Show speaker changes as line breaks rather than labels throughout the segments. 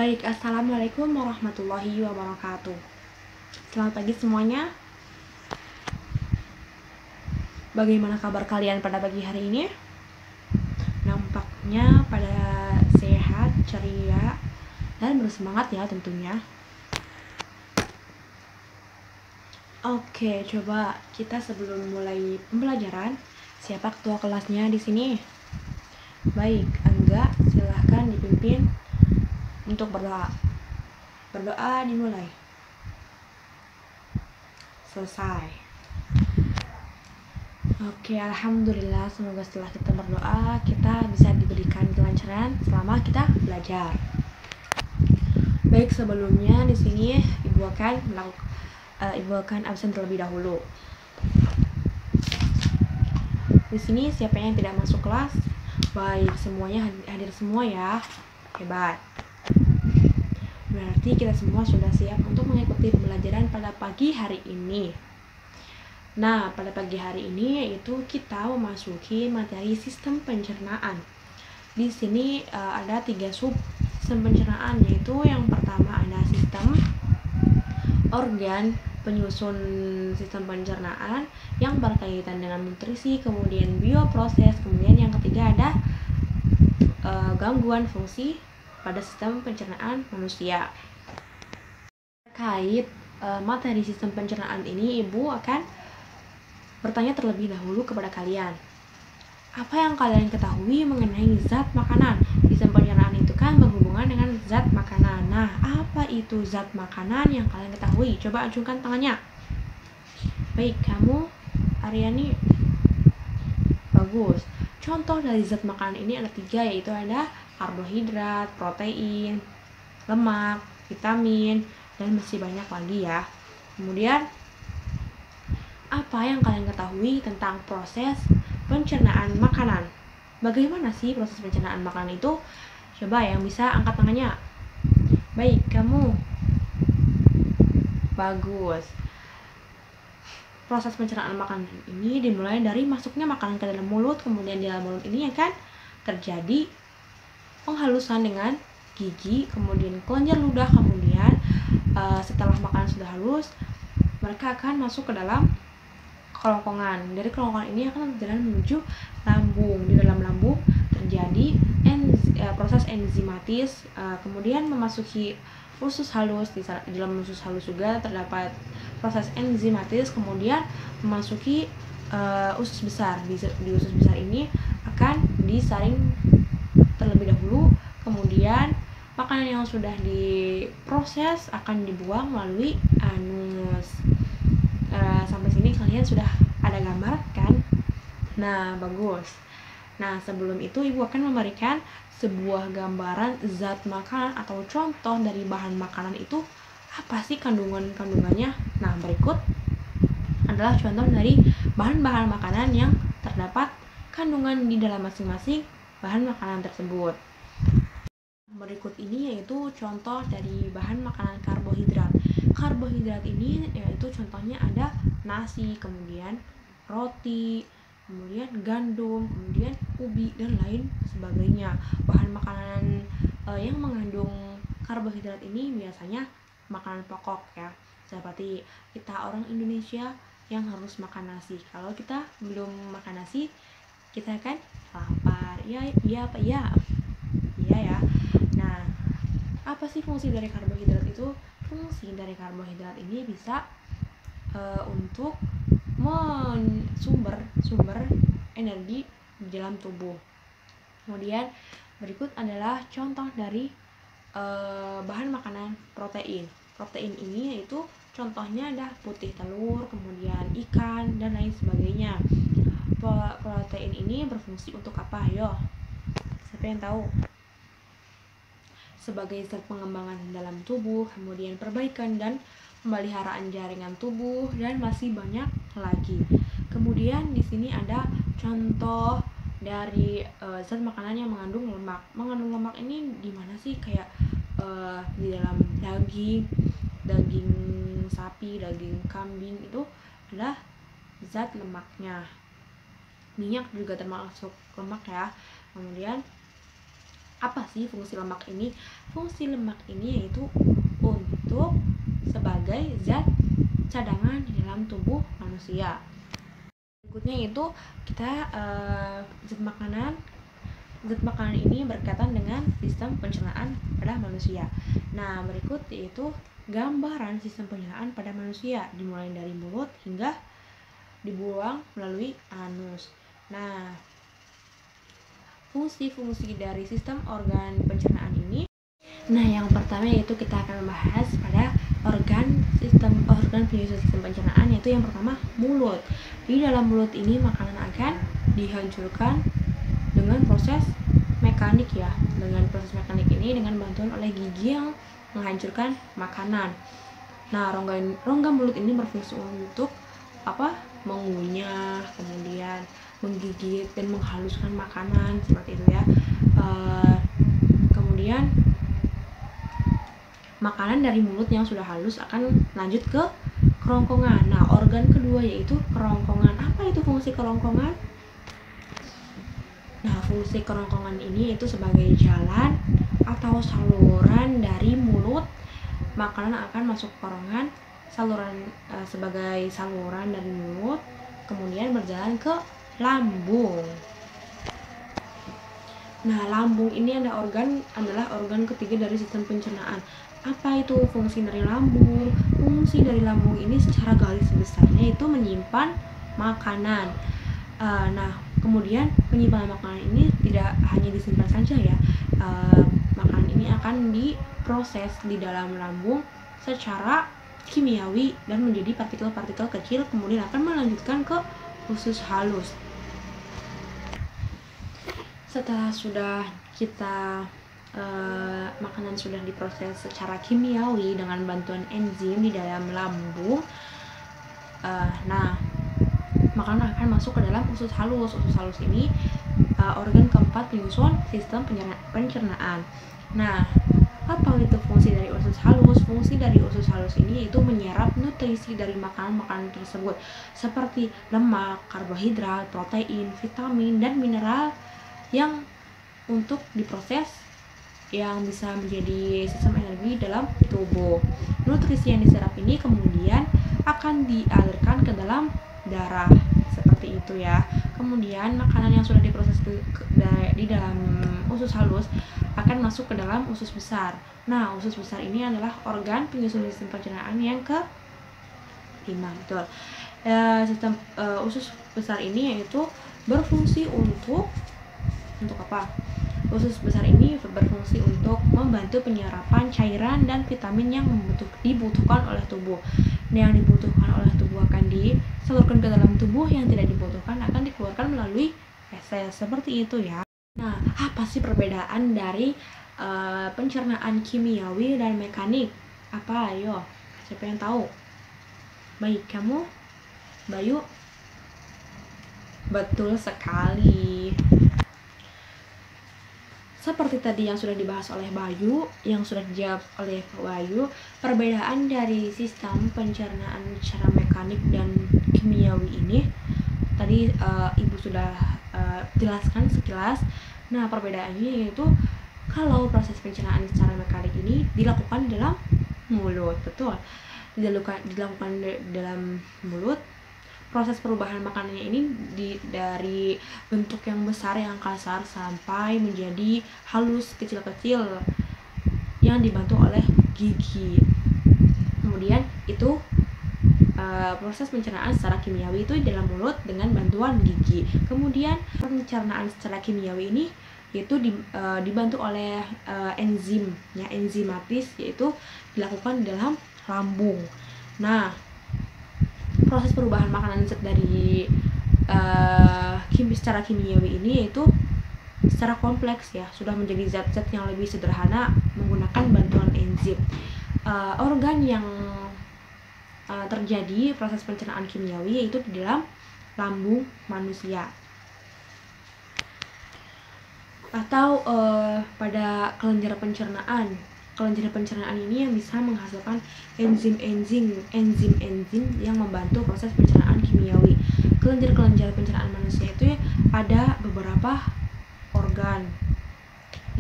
Baik, assalamualaikum warahmatullahi wabarakatuh. Selamat pagi semuanya. Bagaimana kabar kalian pada pagi hari ini? Nampaknya pada sehat, ceria, dan bersemangat ya tentunya. Oke, coba kita sebelum mulai pembelajaran, siapa ketua kelasnya di sini? Baik, Angga, silahkan dipimpin untuk berdoa. Berdoa dimulai. Selesai. Oke, alhamdulillah, semoga setelah kita berdoa kita bisa diberikan kelancaran selama kita belajar. Baik, sebelumnya di sini Ibu akan absen terlebih dahulu. Di sini siapa yang tidak masuk kelas? Baik, semuanya hadir semua ya. Hebat. Berarti kita semua sudah siap untuk mengikuti pembelajaran pada pagi hari ini. Nah, pada pagi hari ini yaitu kita memasuki materi sistem pencernaan. Di sini ada 3 sub sistem pencernaan, yaitu yang pertama ada sistem organ penyusun sistem pencernaan yang berkaitan dengan nutrisi, kemudian bioproses, kemudian yang ketiga ada gangguan fungsi pada sistem pencernaan manusia. Terkait materi sistem pencernaan ini, Ibu akan bertanya terlebih dahulu kepada kalian. Apa yang kalian ketahui mengenai zat makanan? Sistem pencernaan itu kan berhubungan dengan zat makanan. Nah, apa itu zat makanan yang kalian ketahui? Coba acungkan tangannya. Baik, kamu, Aryani. Bagus. Contoh dari zat makanan ini ada 3, yaitu ada karbohidrat, protein, lemak, vitamin, dan masih banyak lagi ya. Kemudian, apa yang kalian ketahui tentang proses pencernaan makanan? Bagaimana sih proses pencernaan makanan itu? Coba yang bisa angkat tangannya. Baik, kamu. Bagus. Proses pencernaan makanan ini dimulai dari masuknya makanan ke dalam mulut, kemudian di dalam mulut ini akan terjadi penghalusan dengan gigi, kemudian kelenjar ludah, kemudian setelah makanan sudah halus, mereka akan masuk ke dalam kerongkongan. Dari kerongkongan ini akan berjalan menuju lambung. Di dalam lambung terjadi proses enzimatis, kemudian memasuki usus halus. Di dalam usus halus juga terdapat proses enzimatis, kemudian memasuki usus besar. Di usus besar ini akan disaring terlebih dahulu, kemudian makanan yang sudah diproses akan dibuang melalui anus. Sampai sini kalian sudah ada gambar kan? Nah, bagus. Nah, sebelum itu Ibu akan memberikan sebuah gambaran zat makanan atau contoh dari bahan makanan itu apa sih kandungannya. Nah, berikut adalah contoh dari bahan-bahan makanan yang terdapat kandungan di dalam masing-masing bahan makanan tersebut. Berikut ini yaitu contoh dari bahan makanan karbohidrat. Karbohidrat ini yaitu contohnya ada nasi, kemudian roti, kemudian gandum, kemudian ubi, dan lain sebagainya. Bahan makanan yang mengandung karbohidrat ini biasanya makanan pokok ya. Seperti kita orang Indonesia yang harus makan nasi. Kalau kita belum makan nasi, kita kan lapar. Iya apa ya? Iya ya. Nah, apa sih fungsi dari karbohidrat itu? Fungsi dari karbohidrat ini bisa untuk sumber energi di dalam tubuh. Kemudian berikut adalah contoh dari bahan makanan protein. Protein ini yaitu contohnya ada putih telur, kemudian ikan, dan lain sebagainya. Protein ini berfungsi untuk apa? Yo, siapa yang tahu? Sebagai zat pengembangan dalam tubuh, kemudian perbaikan dan pemeliharaan jaringan tubuh, dan masih banyak lagi. Kemudian di sini ada contoh dari zat makanan yang mengandung lemak. Mengandung lemak ini gimana sih? Kayak di dalam daging sapi, daging kambing itu adalah zat lemaknya. Minyak juga termasuk lemak ya. Kemudian Apa sih fungsi lemak ini? Fungsi lemak ini yaitu untuk sebagai zat cadangan di dalam tubuh manusia. Berikutnya itu kita zat makanan ini berkaitan dengan sistem pencernaan pada manusia. Nah, berikut yaitu gambaran sistem pencernaan pada manusia, dimulai dari mulut hingga dibuang melalui anus. Nah, fungsi-fungsi dari sistem organ pencernaan ini. Nah, yang pertama yaitu kita akan membahas pada organ penyusun sistem pencernaan, yaitu yang pertama mulut. Di dalam mulut ini makanan akan dihancurkan dengan proses mekanik ya. Dengan proses mekanik ini dengan bantuan oleh gigi yang menghancurkan makanan. Nah, rongga mulut ini berfungsi untuk mengunyah, kemudian menggigit dan menghaluskan makanan seperti itu ya. Kemudian makanan dari mulut yang sudah halus akan lanjut ke kerongkongan. Nah, organ kedua yaitu kerongkongan. Apa itu fungsi kerongkongan? Nah, fungsi kerongkongan ini itu sebagai jalan atau saluran dari mulut. Makanan akan masuk ke kerongkongan, sebagai saluran dari mulut, kemudian berjalan ke lambung. Nah, lambung ini adalah organ ketiga dari sistem pencernaan. Apa itu fungsi dari lambung? Fungsi dari lambung ini secara garis besarnya itu menyimpan makanan. Nah, kemudian penyimpanan makanan ini tidak hanya disimpan saja ya. Makanan ini akan diproses di dalam lambung secara kimiawi dan menjadi partikel-partikel kecil, kemudian akan melanjutkan ke usus halus. Setelah sudah makanan sudah diproses secara kimiawi dengan bantuan enzim di dalam lambung, nah makanan akan masuk ke dalam usus halus. Usus halus ini organ keempat penyusun sistem pencernaan. Nah, apa itu fungsi dari usus halus? Fungsi dari usus halus ini yaitu menyerap nutrisi dari makanan-makanan tersebut seperti lemak, karbohidrat, protein, vitamin, dan mineral yang untuk diproses yang bisa menjadi sistem energi dalam tubuh. Nutrisi yang diserap ini kemudian akan dialirkan ke dalam darah seperti itu ya. Kemudian makanan yang sudah diproses di dalam usus halus akan masuk ke dalam usus besar. Nah, usus besar ini adalah organ penyusun sistem pencernaan yang ke-5. Betul. Usus besar ini yaitu berfungsi untuk apa? Usus besar ini berfungsi untuk membantu penyerapan cairan dan vitamin yang dibutuhkan oleh tubuh. Yang dibutuhkan oleh tubuh akan disalurkan ke dalam tubuh, yang tidak dibutuhkan akan dikeluarkan melalui feses. Seperti itu ya. Nah, apa sih perbedaan dari pencernaan kimiawi dan mekanik? Apa? Ayo, siapa yang tahu? Baik, kamu? Bayu? Betul sekali. Seperti tadi yang sudah dibahas oleh Bayu, yang sudah dijawab oleh Bayu, perbedaan dari sistem pencernaan secara mekanik dan kimiawi ini tadi Ibu sudah jelaskan sekilas. Nah, perbedaannya yaitu kalau proses pencernaan secara mekanik ini dilakukan di dalam mulut, betul. Dilakukan di dalam mulut. Proses perubahan makanannya ini dari bentuk yang besar yang kasar sampai menjadi halus kecil-kecil yang dibantu oleh gigi. Kemudian itu proses pencernaan secara kimiawi itu di dalam mulut dengan bantuan gigi. Kemudian pencernaan secara kimiawi ini yaitu dibantu oleh enzim ya, enzimatis, yaitu dilakukan di dalam lambung. Nah, proses perubahan makanan dari secara kimiawi ini yaitu secara kompleks ya, sudah menjadi zat-zat yang lebih sederhana menggunakan bantuan enzim. Organ yang terjadi proses pencernaan kimiawi yaitu di dalam lambung manusia atau pada kelenjar pencernaan. Kelenjar pencernaan ini yang bisa menghasilkan enzim-enzim yang membantu proses pencernaan kimiawi. Kelenjar pencernaan manusia itu ada beberapa organ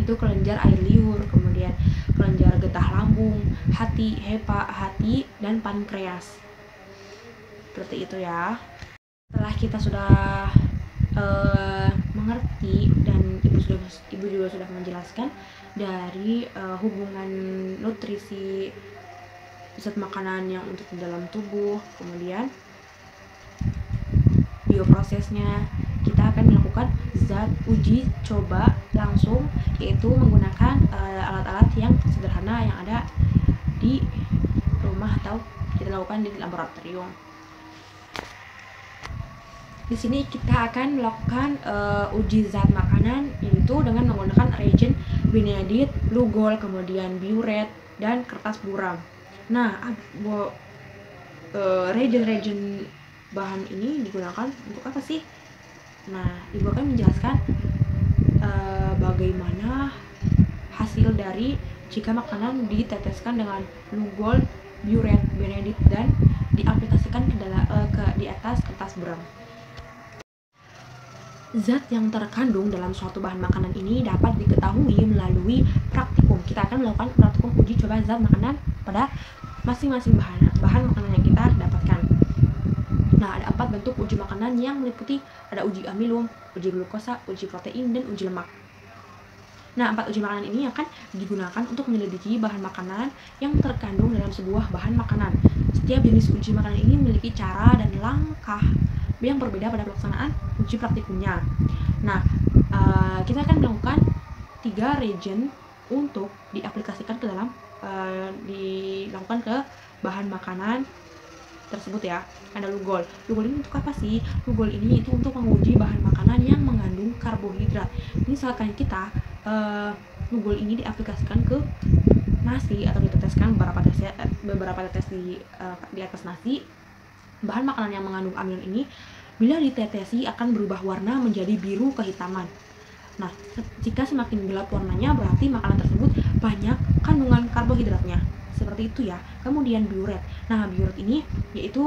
itu kelenjar air liur, kemudian kelenjar getah lambung, hati, dan pankreas. Seperti itu ya. Setelah kita sudah mengerti dan ibu juga sudah menjelaskan dari hubungan nutrisi zat makanan yang untuk di dalam tubuh, kemudian bioprosesnya, kita akan melakukan zat uji coba langsung, yaitu menggunakan alat-alat yang sederhana yang ada di rumah atau kita lakukan di laboratorium. Di sini kita akan melakukan uji zat makanan, yaitu dengan menggunakan reagen Benedict, Lugol, kemudian biuret, dan kertas buram. Nah, reagen bahan ini digunakan untuk apa sih? Nah, ibu akan menjelaskan bagaimana hasil dari jika makanan diteteskan dengan Lugol, biuret, Benedict, dan diaplikasikan di atas kertas buram. Zat yang terkandung dalam suatu bahan makanan ini dapat diketahui melalui praktikum. Kita akan melakukan praktikum uji coba zat makanan pada masing-masing bahan makanan yang kita dapatkan. Nah, ada 4 bentuk uji makanan yang meliputi ada uji amilum, uji glukosa, uji protein, dan uji lemak. Nah, 4 uji makanan ini akan digunakan untuk menyelidiki bahan makanan yang terkandung dalam sebuah bahan makanan. Setiap jenis uji makanan ini memiliki cara dan langkah yang berbeda pada pelaksanaan uji praktikumnya. Nah, kita akan melakukan 3 reagen untuk diaplikasikan ke dalam dilakukan ke bahan makanan tersebut ya. Ada Lugol. Lugol ini untuk apa sih? Lugol ini itu untuk menguji bahan makanan yang mengandung karbohidrat. Misalkan kita Lugol ini diaplikasikan ke nasi atau diteteskan beberapa tetes di atas nasi. Bahan makanan yang mengandung amilum ini bila ditetesi akan berubah warna menjadi biru kehitaman. Nah, jika semakin gelap warnanya berarti makanan tersebut banyak kandungan karbohidratnya. Seperti itu ya. Kemudian biuret. Nah, biuret ini yaitu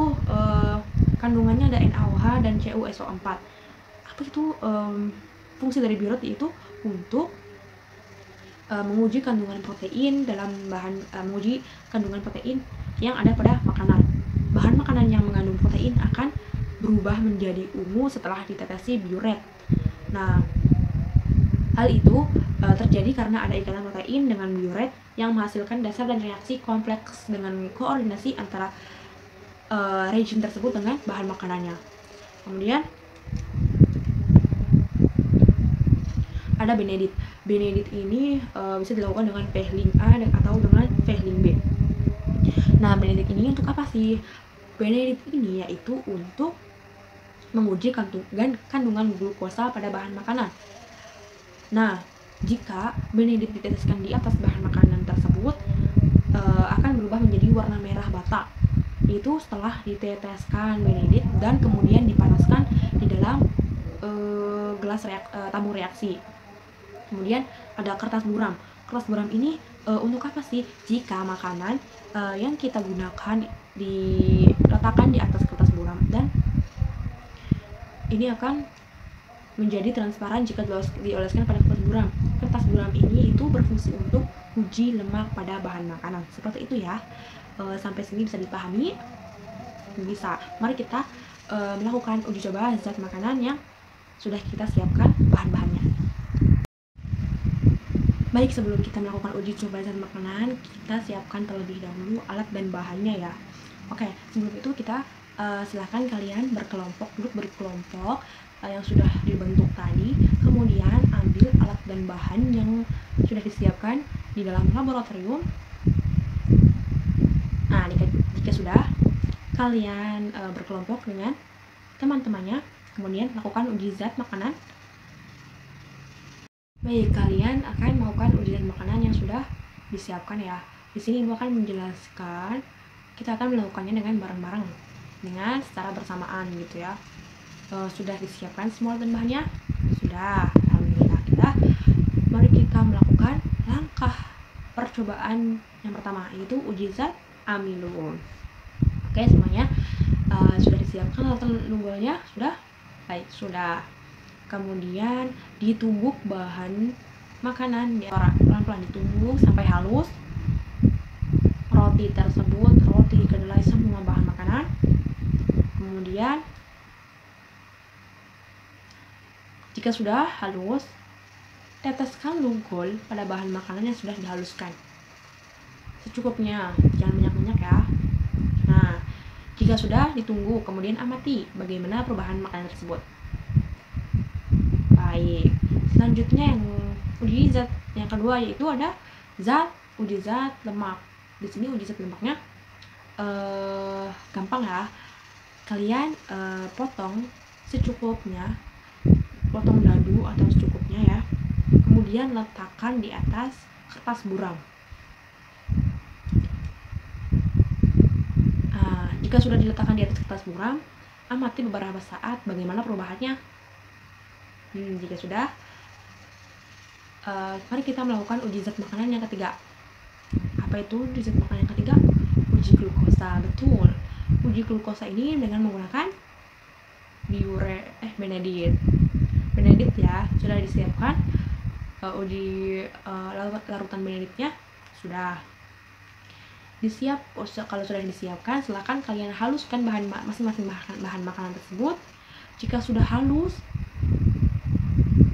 kandungannya ada NaOH dan CuSO4. Apa itu fungsi dari biuret? Yaitu untuk menguji kandungan protein dalam menguji kandungan protein yang ada pada makanan. Bahan makanan yang mengandung protein akan berubah menjadi ungu setelah ditetesi biuret. Nah, hal itu terjadi karena ada ikatan protein dengan biuret yang menghasilkan dasar dan reaksi kompleks dengan koordinasi antara reagen tersebut dengan bahan makanannya. Kemudian ada Benedict. Benedict ini bisa dilakukan dengan Fehling A atau dengan Fehling B. Nah, Benedict ini untuk apa sih? Benedict ini yaitu untuk menguji kandungan glukosa pada bahan makanan. Nah, jika Benedict diteteskan di atas bahan makanan tersebut akan berubah menjadi warna merah bata. Itu setelah diteteskan Benedict dan kemudian dipanaskan di dalam gelas tabung reaksi. Kemudian ada kertas buram. Kertas buram ini untuk apa sih? Jika makanan yang kita gunakan diletakkan di atas kertas buram dan ini akan menjadi transparan jika dioleskan pada kertas buram. Kertas buram ini itu berfungsi untuk uji lemak pada bahan makanan. Seperti itu ya. Sampai sini bisa dipahami? Bisa. Mari kita melakukan uji coba zat makanan yang sudah kita siapkan bahan-bahannya. Baik, sebelum kita melakukan uji coba zat makanan, kita siapkan terlebih dahulu alat dan bahannya ya. Oke, sebelum itu kita silahkan kalian duduk berkelompok yang sudah dibentuk tadi, kemudian ambil alat dan bahan yang sudah disiapkan di dalam laboratorium. Nah, jika sudah, kalian berkelompok dengan teman-temannya, kemudian lakukan uji zat makanan. Baik, kalian akan melakukan uji zat makanan yang sudah disiapkan ya. Di sini Ibu akan menjelaskan, kita akan melakukannya dengan bareng-bareng, dengan secara bersamaan gitu ya. Sudah disiapkan semua alat dan bahannya? Sudah, alhamdulillah. Mari kita melakukan langkah percobaan yang pertama, yaitu uji zat amilum. Oke, semuanya sudah disiapkan alat Lugolnya? Sudah? Baik, sudah. Kemudian ditumbuk bahan makanan pelan-pelan ditumbuk sampai halus. Roti tersebut, roti, kedelai, semua bahan makanan. Kemudian jika sudah halus, teteskan lugol pada bahan makanan yang sudah dihaluskan. Secukupnya, jangan banyak-banyak ya. Nah, jika sudah ditunggu, kemudian amati bagaimana perubahan makanan tersebut. Baik, selanjutnya yang uji zat yang kedua yaitu ada uji zat lemak. Di sini uji zat lemaknya gampang ya. Kalian potong secukupnya, potong dadu atau secukupnya ya. Kemudian letakkan di atas kertas buram. Jika sudah diletakkan di atas kertas buram, amati beberapa saat bagaimana perubahannya. Jika sudah, mari kita melakukan uji zat makanan yang ketiga. Apa itu uji zat makanan yang ketiga? Uji glukosa. Betul. Uji glukosa ini dengan menggunakan Benedict ya. Sudah disiapkan uji larutan Benedictnya sudah kalau sudah disiapkan, silakan kalian haluskan masing-masing bahan makanan tersebut. Jika sudah halus,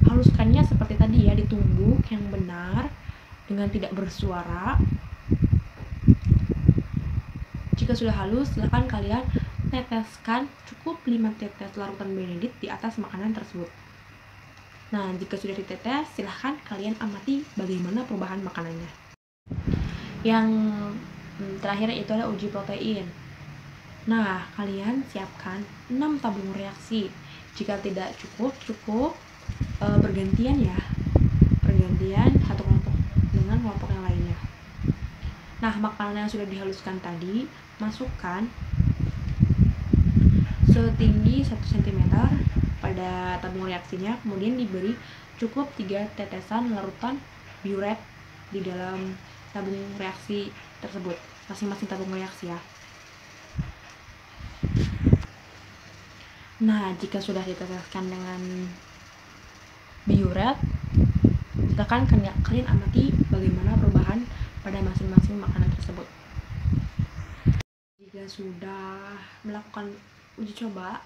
haluskannya seperti tadi ya, ditumbuk yang benar dengan tidak bersuara. Jika sudah halus, silakan kalian teteskan cukup 5 tetes larutan Benedict di atas makanan tersebut. Nah, jika sudah ditetes, silahkan kalian amati bagaimana perubahan makanannya. Yang terakhir itu adalah uji protein. Nah, kalian siapkan 6 tabung reaksi. Jika tidak cukup bergantian ya. Bergantian satu kelompok dengan kelompok yang lainnya. Nah, makanan yang sudah dihaluskan tadi masukkan setinggi 1 cm pada tabung reaksinya, kemudian diberi cukup 3 tetesan larutan biuret di dalam tabung reaksi tersebut, masing-masing tabung reaksi ya. Nah, jika sudah diteteskan dengan biuret, silakan kalian amati bagaimana perubahan pada masing-masing makanan tersebut. Jika sudah melakukan uji coba,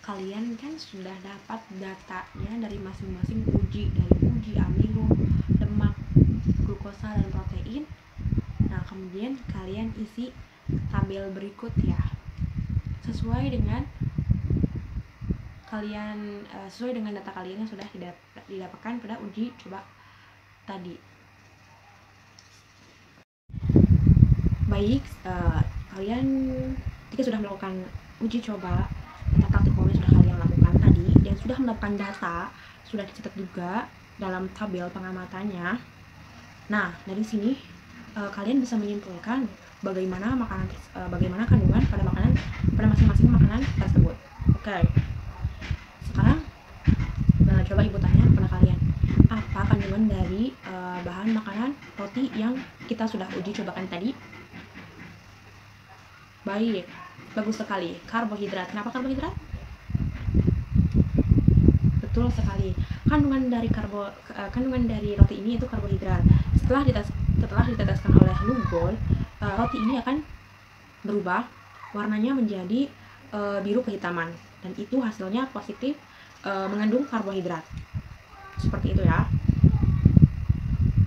kalian kan sudah dapat datanya dari masing-masing uji, dari uji amino, lemak, glukosa, dan protein. Nah, kemudian kalian isi tabel berikut ya, sesuai dengan data kalian yang sudah didapatkan pada uji coba tadi. Baik, kalian jika sudah melakukan uji coba atau praktikum yang sudah kalian lakukan tadi dan sudah mendapatkan data, sudah dicatat juga dalam tabel pengamatannya. Nah, dari sini kalian bisa menyimpulkan bagaimana kandungan pada masing-masing makanan tersebut. Oke. Sekarang coba ibu tanya kepada kalian, apa kandungan dari bahan makanan roti yang kita sudah uji cobakan tadi? Baik, bagus sekali. Karbohidrat. Kenapa karbohidrat? Betul sekali. Kandungan dari roti ini itu karbohidrat. Setelah diteteskan oleh lugol, roti ini akan berubah warnanya menjadi biru kehitaman, dan itu hasilnya positif mengandung karbohidrat. Seperti itu ya.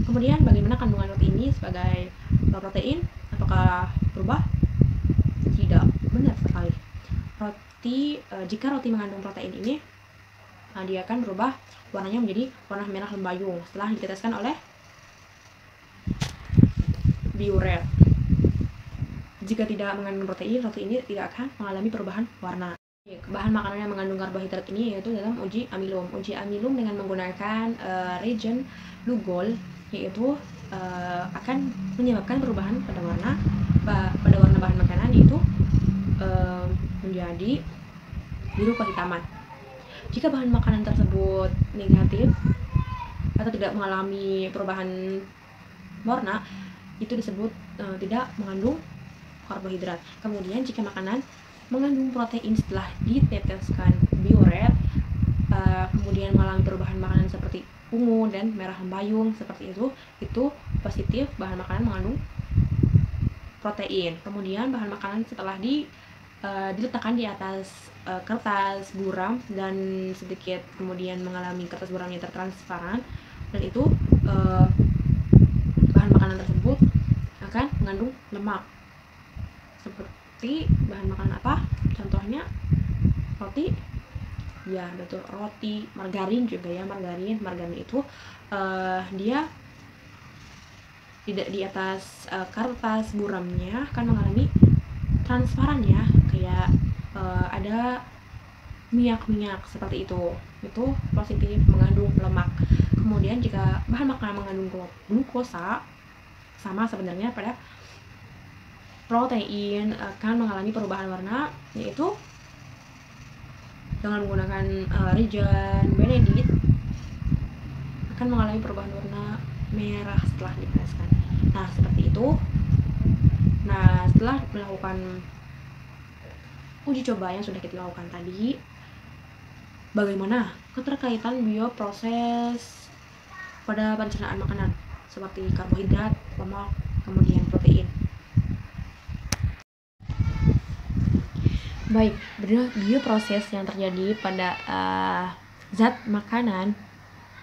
Kemudian bagaimana kandungan roti ini sebagai protein? Apakah berubah? Tidak, benar sekali. Jika roti mengandung protein ini, dia akan berubah warnanya menjadi warna merah lembayung setelah diteteskan oleh biuret. Jika tidak mengandung protein, roti ini tidak akan mengalami perubahan warna. Bahan makanan yang mengandung karbohidrat ini yaitu dalam uji amilum. Uji amilum dengan menggunakan reagen lugol, yaitu akan menyebabkan perubahan pada warna bahan makanan, yaitu menjadi biru kehitaman. Jika bahan makanan tersebut negatif atau tidak mengalami perubahan warna, itu disebut tidak mengandung karbohidrat. Kemudian jika makanan mengandung protein setelah diteteskan biuret, kemudian kemudian mengalami perubahan makanan seperti ungu dan merah lembayung seperti itu positif, bahan makanan mengandung protein. Kemudian bahan makanan setelah diletakkan di atas kertas buram dan sedikit kemudian mengalami kertas buramnya tertransparan, dan itu bahan makanan tersebut akan mengandung lemak. Seperti bahan makanan apa? Contohnya roti. Ya betul, roti. Margarin juga ya, margarin itu dia tidak di atas kertas buramnya akan mengalami transparan ya, kayak ada minyak seperti itu positif, mengandung lemak. Kemudian jika bahan makanan mengandung glukosa, sama sebenarnya pada protein akan mengalami perubahan warna, yaitu dengan menggunakan reagent Benedict akan mengalami perubahan warna merah setelah dipanaskan. Nah seperti itu. Nah setelah melakukan uji coba yang sudah kita lakukan tadi, bagaimana keterkaitan bioproses pada pencernaan makanan seperti karbohidrat, lemak, kemudian protein. Baik, bioproses yang terjadi pada zat makanan,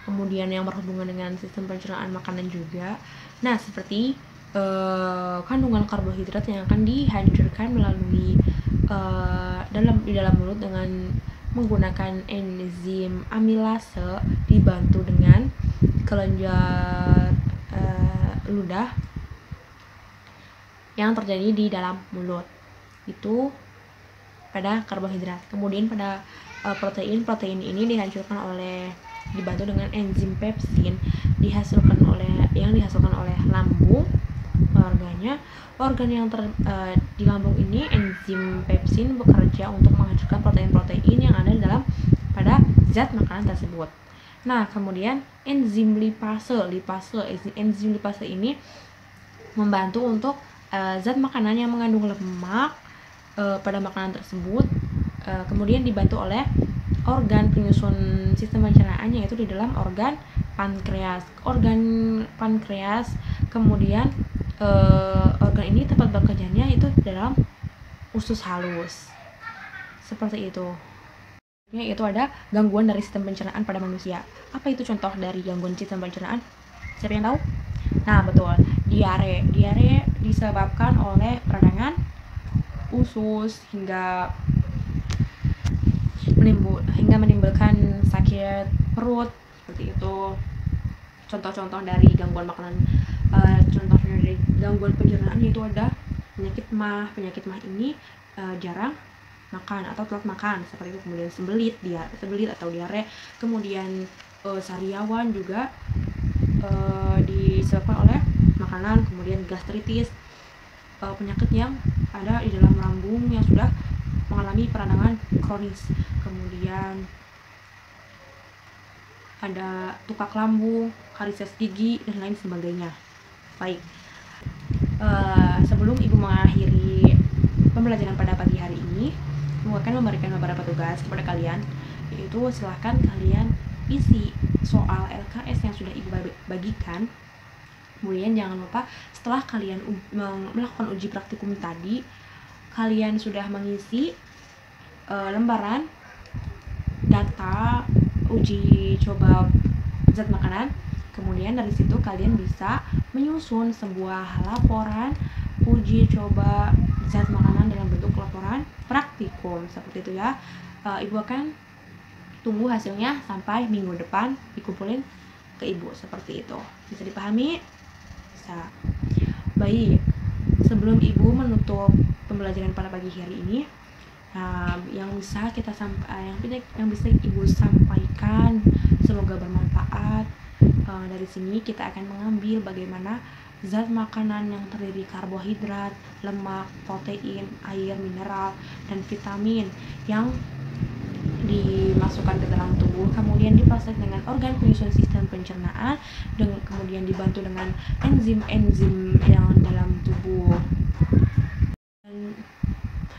kemudian yang berhubungan dengan sistem pencernaan makanan juga. Nah, seperti kandungan karbohidrat yang akan dihancurkan melalui di dalam mulut dengan menggunakan enzim amilase dibantu dengan kelenjar ludah yang terjadi di dalam mulut. Itu pada karbohidrat. Kemudian pada protein ini dibantu dengan enzim pepsin dihasilkan oleh lambung. Organ yang di lambung ini, enzim pepsin bekerja untuk menghancurkan protein-protein yang ada dalam pada zat makanan tersebut. Nah, kemudian enzim lipase ini membantu untuk zat makanan yang mengandung lemak pada makanan tersebut kemudian dibantu oleh organ penyusun sistem pencernaan, yaitu di dalam organ pankreas. Kemudian organ ini tempat bekerjanya itu dalam usus halus. Seperti itu. Itu ada gangguan dari sistem pencernaan pada manusia. Apa itu contoh dari gangguan sistem pencernaan? Siapa yang tahu? Nah, betul. Diare disebabkan oleh peradangan usus hingga menimbulkan sakit perut, seperti itu. Contoh-contoh dari gangguan makanan, contohnya dari gangguan pencernaan yaitu ada penyakit mah ini jarang makan atau telat makan, seperti itu. Kemudian sembelit atau diare. Kemudian sariawan juga disebabkan oleh makanan. Kemudian gastritis, penyakit yang ada di dalam lambung yang sudah mengalami peradangan kronis. Kemudian ada tukak lambung, varises gigi, dan lain sebagainya. Baik, sebelum Ibu mengakhiri pembelajaran pada pagi hari ini, Ibu akan memberikan beberapa tugas kepada kalian, yaitu silahkan kalian isi soal LKS yang sudah Ibu bagikan. Kemudian jangan lupa setelah kalian melakukan uji praktikum tadi, kalian sudah mengisi lembaran data uji coba zat makanan. Kemudian dari situ kalian bisa menyusun sebuah laporan uji coba zat makanan dalam bentuk laporan praktikum, seperti itu ya. Ibu akan tunggu hasilnya sampai minggu depan dikumpulin ke Ibu, seperti itu. Bisa dipahami? Bisa. Baik, sebelum Ibu menutup pembelajaran pada pagi hari ini, yang bisa Ibu sampaikan semoga bermanfaat. Dari sini kita akan mengambil bagaimana zat makanan yang terdiri karbohidrat, lemak, protein, air, mineral, dan vitamin yang dimasukkan ke dalam tubuh, kemudian diproses dengan organ penyusun sistem pencernaan, dan kemudian dibantu dengan enzim-enzim yang dalam tubuh.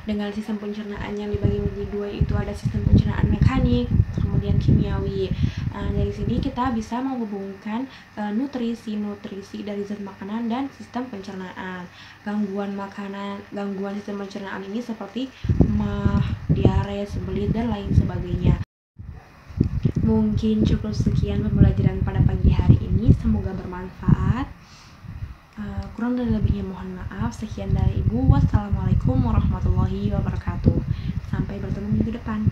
Dengan sistem pencernaan yang dibagi menjadi dua, itu ada sistem pencernaan mekanik, kemudian kemudian kimiawi. Dari sini kita bisa menghubungkan nutrisi dari zat makanan dan sistem pencernaan. Gangguan sistem pencernaan ini seperti mah, diare, sembelit, dan lain sebagainya. Mungkin cukup sekian pembelajaran pada pagi hari ini, semoga bermanfaat. Kurang dan lebihnya mohon maaf. Sekian dari Ibu. Wassalamualaikum warahmatullahi wabarakatuh. Sampai bertemu minggu depan.